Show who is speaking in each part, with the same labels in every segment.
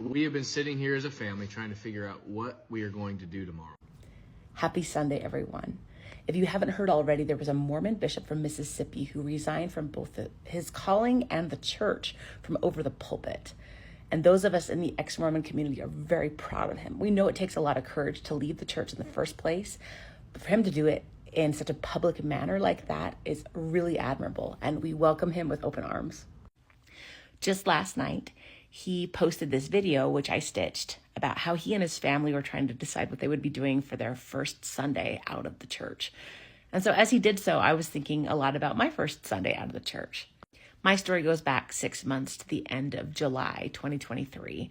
Speaker 1: We have been sitting here as a family trying to figure out what we are going to do tomorrow.
Speaker 2: Happy Sunday, everyone. If you haven't heard already, there was a Mormon bishop from Mississippi who resigned from both his calling and the church from over the pulpit. And those of us in the exMormon community are very proud of him. We know it takes a lot of courage to leave the church in the first place, but for him to do it in such a public manner like that is really admirable, and we welcome him with open arms. Just last night, he posted this video, which I stitched, about how he and his family were trying to decide what they would be doing for their first Sunday out of the church. And so as he did so, I was thinking a lot about my first Sunday out of the church. My story goes back 6 months to the end of July 2023.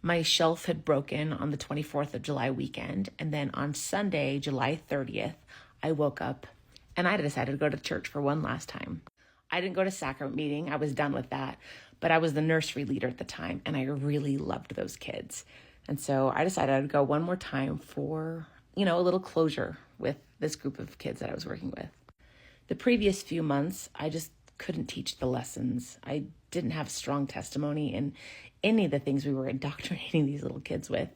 Speaker 2: My shelf had broken on the 24th of July weekend, and then on Sunday, July 30th, I woke up and I decided to go to church for one last time. I didn't go to sacrament meeting. I was done with that, but I was the nursery leader at the time, and I really loved those kids. And so I decided I'd go one more time for, a little closure with this group of kids that I was working with. The previous few months, I just couldn't teach the lessons. I didn't have strong testimony in any of the things we were indoctrinating these little kids with.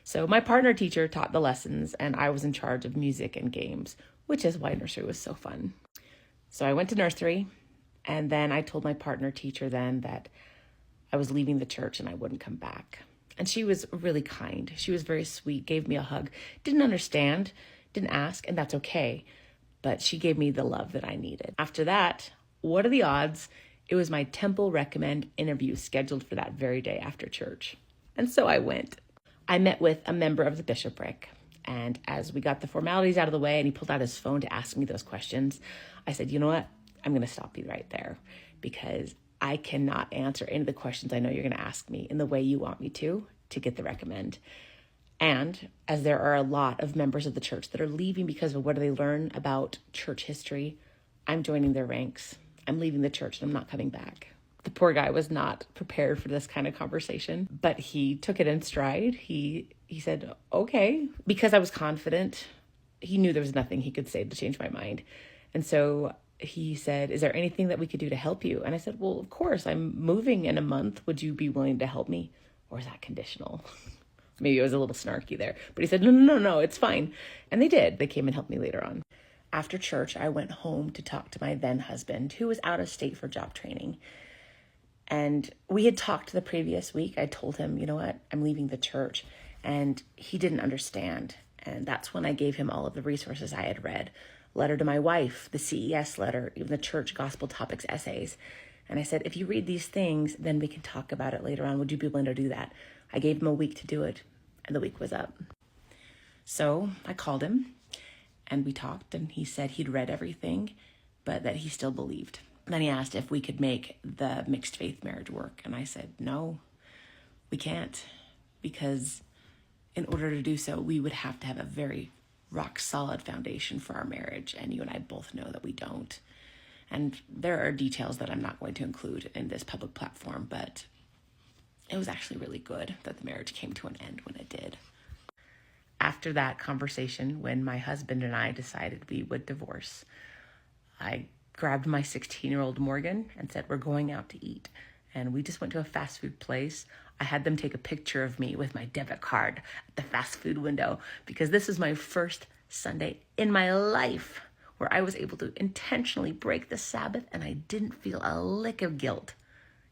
Speaker 2: So my partner teacher taught the lessons, and I was in charge of music and games, which is why nursery was so fun. So I went to nursery, and then I told my partner teacher then that I was leaving the church and I wouldn't come back. And she was really kind. She was very sweet, gave me a hug, didn't understand, didn't ask, and that's okay. But she gave me the love that I needed. After that, what are the odds? It was my temple recommend interview scheduled for that very day after church. And so I went. I met with a member of the bishopric. And as we got the formalities out of the way and he pulled out his phone to ask me those questions, I said, you know what? I'm going to stop you right there because I cannot answer any of the questions I know you're going to ask me in the way you want me to get the recommend. And as there are a lot of members of the church that are leaving because of what they learn about church history, I'm joining their ranks. I'm leaving the church and I'm not coming back. The poor guy was not prepared for this kind of conversation, but he took it in stride. He said, okay, because I was confident. He knew there was nothing he could say to change my mind. And so he said, is there anything that we could do to help you? And I said, well, of course, I'm moving in a month. Would you be willing to help me? Or is that conditional? Maybe it was a little snarky there, but he said, no, it's fine. And they did. They came and helped me later on. After church, I went home to talk to my then husband, who was out of state for job training. And we had talked the previous week. I told him, you know what, I'm leaving the church. And he didn't understand. And that's when I gave him all of the resources I had read. Letter to my wife, the CES letter, even the church gospel topics essays. And I said, if you read these things, then we can talk about it later on. Would you be willing to do that? I gave him a week to do it, and the week was up. So I called him, and we talked, and he said he'd read everything, but that he still believed. And then he asked if we could make the mixed faith marriage work. And I said, no, we can't, because in order to do so, we would have to have a very rock solid foundation for our marriage. And you and I both know that we don't. And there are details that I'm not going to include in this public platform, but it was actually really good that the marriage came to an end when it did. After that conversation, when my husband and I decided we would divorce, I grabbed my 16-year-old Morgan and said, we're going out to eat. And we just went to a fast food place. I had them take a picture of me with my debit card at the fast food window because this is my first Sunday in my life where I was able to intentionally break the Sabbath and I didn't feel a lick of guilt.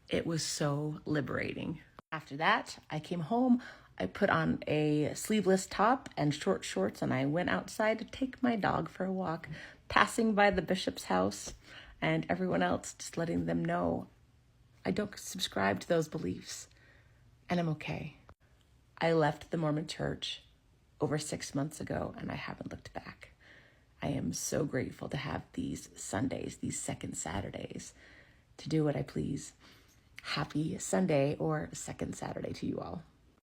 Speaker 2: It was so liberating. After that, I came home. I put on a sleeveless top and short shorts and I went outside to take my dog for a walk, passing by the bishop's house and everyone else, just letting them know I don't subscribe to those beliefs and I'm okay. I left the Mormon church over 6 months ago and I haven't looked back. I am so grateful to have these Sundays, these second Saturdays, to do what I please. Happy Sunday or second Saturday to you all.